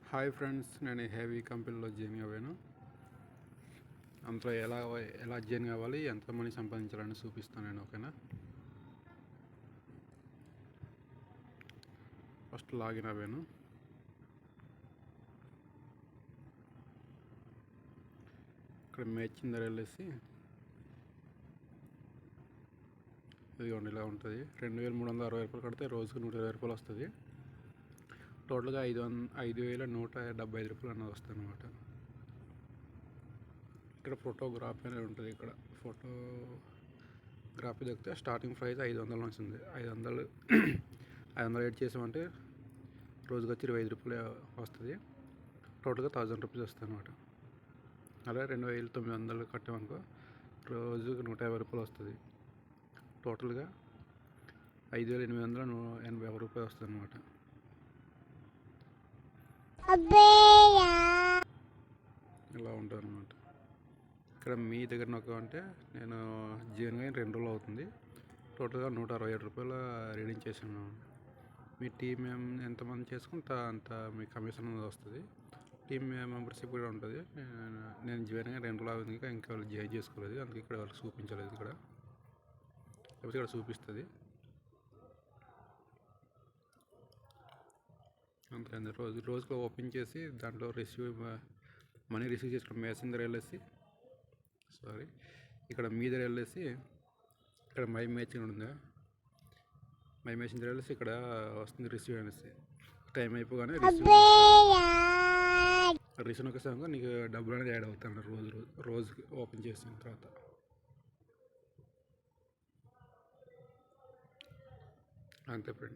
Hi friends, నేను heavy కంపెనీలో join అయ్యాను. అందులో ఎలా జాయిన్ అవ్వాలి, ఎంత మనీ సంపాదించాలని చూపిస్తాను నేను. ఓకేనా? ఫస్ట్ లాగిన్ అవ్వాను. ఇక్కడ మ్యాచింగ్ ధర వెళ్ళేసి ఇదిగోండి, ఇలా ఉంటుంది. 2360 కడితే రోజుకు 120 రూపాయలు వస్తుంది. టోటల్గా 5175 అన్నది వస్తుంది అనమాట. ఇక్కడ ఫోటోగ్రఫీ అనేది ఉంటుంది. ఇక్కడ ఫోటోగ్రఫీ దొరికితే స్టార్టింగ్ ప్రైస్ 500 నుంచి ఉంది. 500 ఎడ్ చేసామంటే రోజుకి వచ్చి 25 రూపాయలు వస్తుంది. టోటల్గా 1000 రూపీస్ వస్తుంది అనమాట. అలా 2900 కట్టామనుకో రోజుకి 150 రూపాయలు వస్తుంది. టోటల్గా 5880 రూపాయలు వస్తుంది అనమాట. ఇలా ఉంటుంది అనమాట. ఇక్కడ మీ దగ్గర నొక్కమంటే నేను జాయిన్ అయిన 2 రోజులు అవుతుంది. టోటల్గా 167 రూపాయలు రీడింగ్ చేసాను. మీ టీం ఎంతమంది చేసుకుంటే అంత మీ కమిషన్ అనేది వస్తుంది. టీం మెంబర్షిప్ కూడా ఉంటుంది. నేను జాయిన్ అయిన 2 రోజులు అవుతుంది. ఇంకా వాళ్ళు జాయిన్ చేసుకోలేదు, అందుకే ఇక్కడ వాళ్ళకి చూపించలేదు. ఇక్కడ చూపిస్తుంది అంతే. రోజుకు ఓపెన్ చేసి దాంట్లో మనీ రిసీవ్ చేసుకున్న మెసెంజర్ వెళ్ళేసి ఇక్కడ మీ దగ్గర వెళ్ళేసి ఇక్కడ మై మ్యాచింగ్ ఉంటుందా, మై మెసెంజర్ వెళ్ళేసి ఇక్కడ వస్తుంది రిసీవ్ అనేసి. టైం అయిపోగానే రిసీవ్ ఒకసారి నీకు డబ్బులు అనేది యాడ్ అవుతాను రోజుకి ఓపెన్ చేసిన తర్వాత. అంతే ఫ్రెండ్స్.